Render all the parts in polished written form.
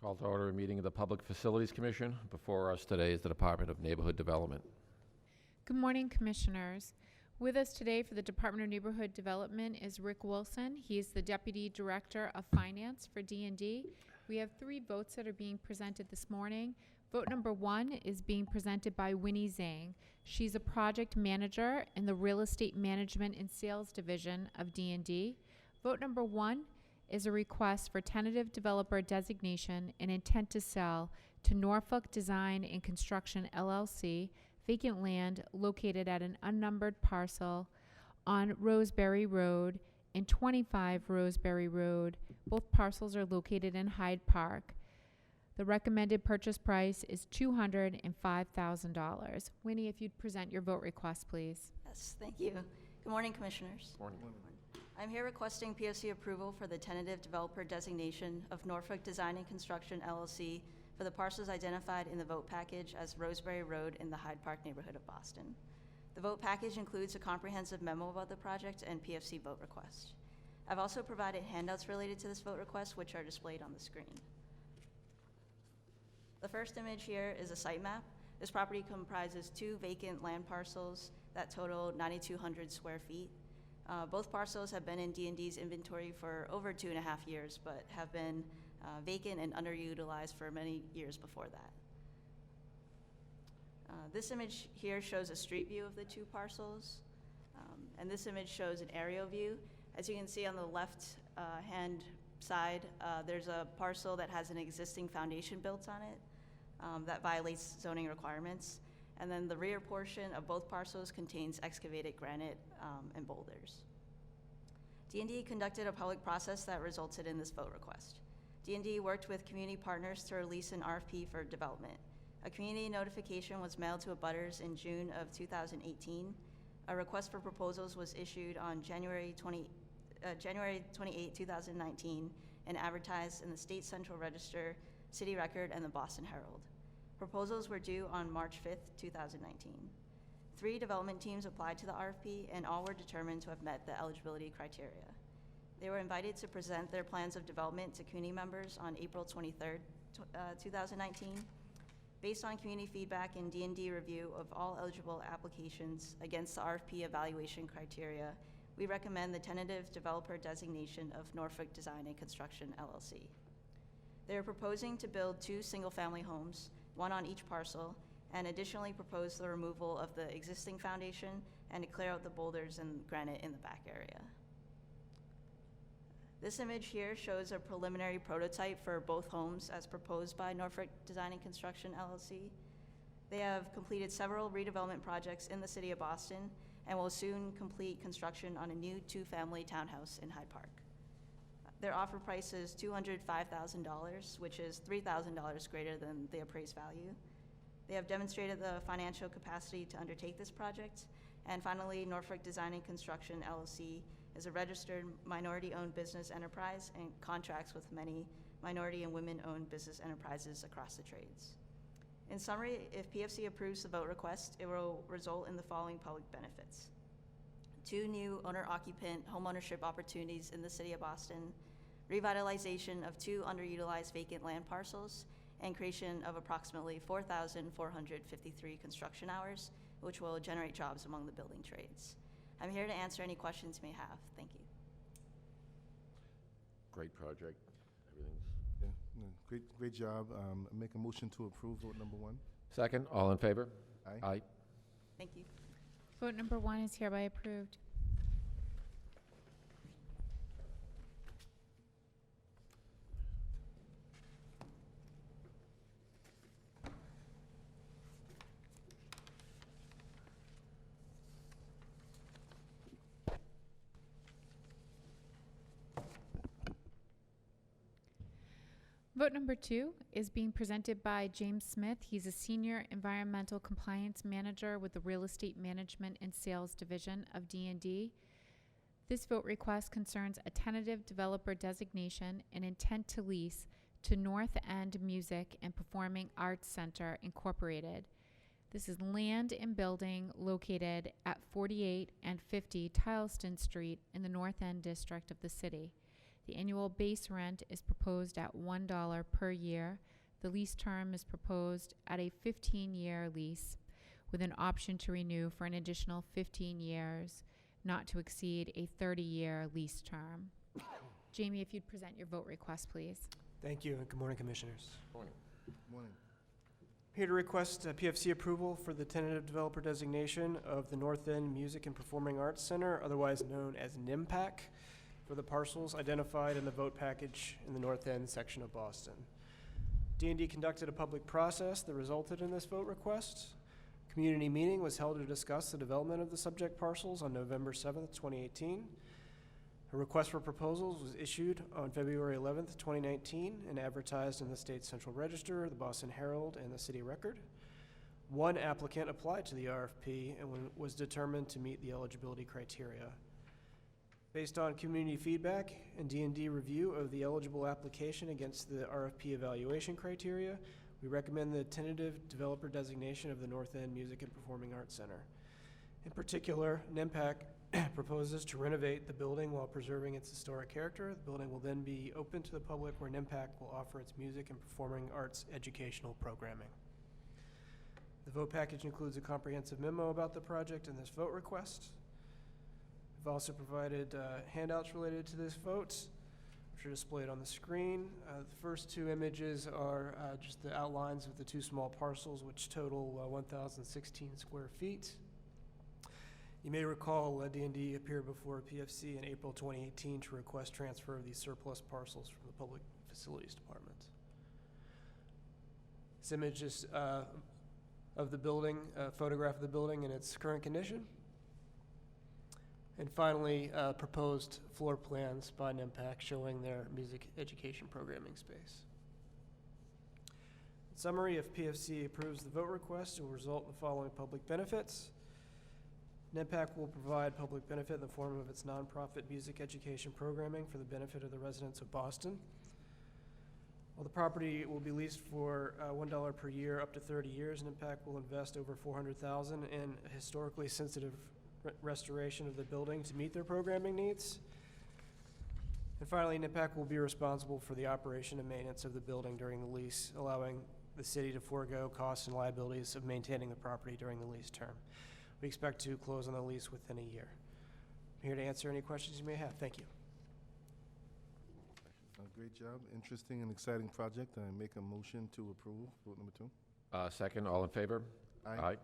Call to order a meeting of the Public Facilities Commission. Before us today is the Department of Neighborhood Development. Good morning, Commissioners. With us today for the Department of Neighborhood Development is Rick Wilson. He is the Deputy Director of Finance for D&D. We have 3 votes that are being presented this morning. Vote number 1 is being presented by Winnie Zhang. She's a project manager in the Real Estate Management and Sales Division of D&D. Vote number 1 is a request for tentative developer designation and intent to sell to Norfolk Design and Construction LLC, vacant land located at an unnumbered parcel on Roseberry Road and 25 Roseberry Road. Both parcels are located in Hyde Park. The recommended purchase price is $205,000. Winnie, if you'd present your vote request, please. Yes, thank you. Good morning, Commissioners. Morning. I'm here requesting PFC approval for the tentative developer designation of Norfolk Design and Construction LLC for the parcels identified in the vote package as Roseberry Road in the Hyde Park neighborhood of Boston. The vote package includes a comprehensive memo about the project and PFC vote request. I've also provided handouts related to this vote request, which are displayed on the screen. The first image here is a site map. This property comprises 2 vacant land parcels that total 9,200 square feet. Both parcels have been in D&D's inventory for over 2.5 years, but have been vacant and underutilized for many years before that. This image here shows a street view of the 2 parcels, and this image shows an aerial view. As you can see on the left hand side, there's a parcel that has an existing foundation built on it that violates zoning requirements. And then the rear portion of both parcels contains excavated granite and boulders. D&D conducted a public process that resulted in this vote request. D&D worked with community partners to release an RFP for development. A community notification was mailed to abutters in June of 2018. A request for proposals was issued on January 28, 2019, and advertised in the State Central Register, City Record, and the Boston Herald. Proposals were due on March 5th, 2019. 3 development teams applied to the RFP, and all were determined to have met the eligibility criteria. They were invited to present their plans of development to community members on April 23rd, 2019. Based on community feedback and D&D review of all eligible applications against the RFP evaluation criteria, we recommend the tentative developer designation of Norfolk Design and Construction LLC. They are proposing to build 2 single-family homes, 1 on each parcel, and additionally propose the removal of the existing foundation and to clear out the boulders and granite in the back area. This image here shows a preliminary prototype for both homes as proposed by Norfolk Design and Construction LLC. They have completed several redevelopment projects in the city of Boston and will soon complete construction on a new 2-family townhouse in Hyde Park. Their offer price is $205,000, which is $3,000 greater than the appraised value. They have demonstrated the financial capacity to undertake this project. And finally, Norfolk Design and Construction LLC is a registered minority-owned business enterprise and contracts with many minority and women-owned business enterprises across the trades. In summary, if PFC approves the vote request, it will result in the following public benefits: 2 new owner-occupant homeownership opportunities in the city of Boston, revitalization of 2 underutilized vacant land parcels, and creation of approximately 4,453 construction hours, which will generate jobs among the building trades. I'm here to answer any questions you may have. Thank you. Great project. Everything's Yeah, no, great job. Make a motion to approve vote number 1. second. All in favor? Aye. Aye. Thank you. Vote number 1 is hereby approved. Vote number 2 is being presented by James Smith. He's a Senior Environmental Compliance Manager with the Real Estate Management and Sales Division of D&D. This vote request concerns a tentative developer designation and intent to lease to North End Music and Performing Arts Center, Incorporated. This is land and building located at 48 and 50 Tileston Street in the North End district of the city. The annual base rent is proposed at $1 per year. The lease term is proposed at a 15-year lease with an option to renew for an additional 15 years, not to exceed a 30-year lease term. Jamie, if you'd present your vote request, please. Thank you, and good morning, Commissioners. Morning. Morning. Here to request PFC approval for the tentative developer designation of the North End Music and Performing Arts Center, otherwise known as NIMPAC, for the parcels identified in the vote package in the North End section of Boston. D&D conducted a public process that resulted in this vote request. Community meeting was held to discuss the development of the subject parcels on November 7th, 2018. A request for proposals was issued on February 11th, 2019, and advertised in the State Central Register, the Boston Herald, and the City Record. One applicant applied to the RFP and was determined to meet the eligibility criteria. Based on community feedback and D&D review of the eligible application against the RFP evaluation criteria, we recommend the tentative developer designation of the North End Music and Performing Arts Center. In particular, NIMPAC proposes to renovate the building while preserving its historic character. The building will then be open to the public, where NIMPAC will offer its music and performing arts educational programming. The vote package includes a comprehensive memo about the project and this vote request. We've also provided handouts related to this vote, which are displayed on the screen. The first two images are just the outlines of the two small parcels, which total 1,016 square feet. You may recall D&D appeared before PFC in April 2018 to request transfer of these surplus parcels from the Public Facilities Department. This image is of the building, a photograph of the building in its current condition. And finally, proposed floor plans by NIMPAC showing their music education programming space. In summary, if PFC approves the vote request, it will result in the following public benefits. NIMPAC will provide public benefit in the form of its nonprofit music education programming for the benefit of the residents of Boston. While the property will be leased for $1 per year up to 30 years, NIMPAC will invest over $400,000 in a historically sensitive restoration of the building to meet their programming needs. And finally, NIMPAC will be responsible for the operation and maintenance of the building during the lease, allowing the city to forego costs and liabilities of maintaining the property during the lease term. We expect to close on the lease within a year. I'm here to answer any questions you may have. Thank you. Great job. Interesting and exciting project. I make a motion to approve. Vote number 2. Second, all in favor? Thank you.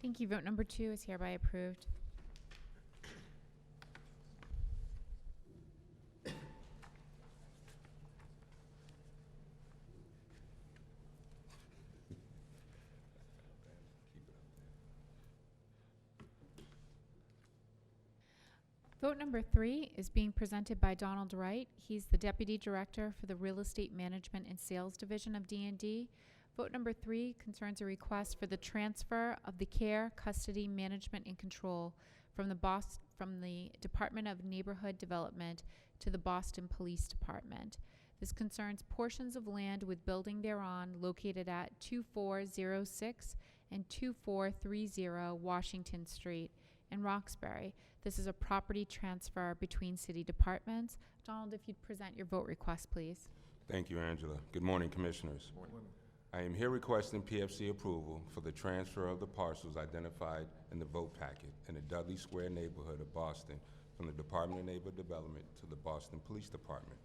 Thank you. Vote number 2 is hereby approved. Vote number 3 is being presented by Donald Wright. He's the Deputy Director for the Real Estate Management and Sales Division of D&D. Vote number 3 concerns a request for the transfer of the care, custody, management, and control from the Department of Neighborhood Development to the Boston Police Department. This concerns portions of land with building thereon located at 2406 and 2430 Washington Street in Roxbury. This is a property transfer between city departments. Donald, if you'd present your vote request, please. Thank you, Angela. Good morning, Commissioners. I am here requesting PFC approval for the transfer of the parcels identified in the vote packet in the Dudley Square neighborhood of Boston from the Department of Neighborhood Development to the Boston Police Department.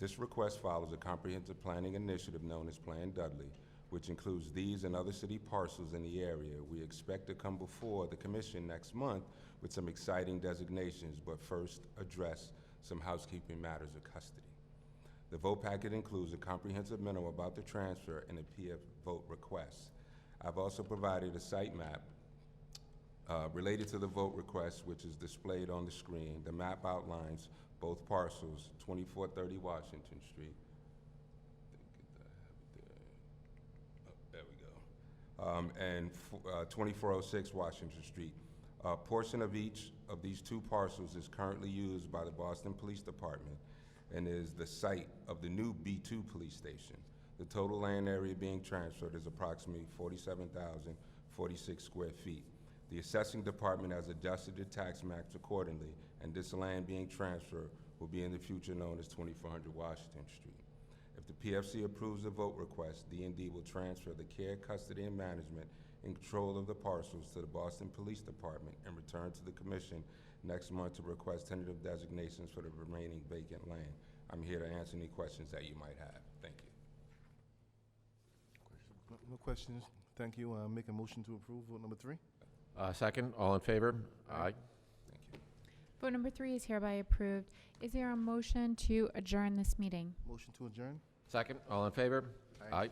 This request follows a comprehensive planning initiative known as Plan Dudley, which includes these and other city parcels in the area. We expect to come before the Commission next month with some exciting designations, but first address some housekeeping matters of custody. The vote packet includes a comprehensive memo about the transfer and a PF vote request. I've also provided a site map related to the vote request, which is displayed on the screen. The map outlines both parcels, 2430 Washington Street. And 2406 Washington Street. A portion of each of these two parcels is currently used by the Boston Police Department and is the site of the new B2 police station. The total land area being transferred is approximately 47,046 square feet. The assessing department has adjusted the tax maps accordingly, and this land being transferred will be in the future known as 2400 Washington Street. If the PFC approves the vote request, D&D will transfer the care, custody, and management and control of the parcels to the Boston Police Department and return to the Commission next month to request tentative designations for the remaining vacant land. I'm here to answer any questions that you might have. Thank you. No questions. Thank you. Make a motion to approve vote number 3. Second, all in favor? Aye. Thank you. Vote number 3 is hereby approved. Is there a motion to adjourn this meeting? Motion to adjourn? Second, all in favor? Aye. Aye.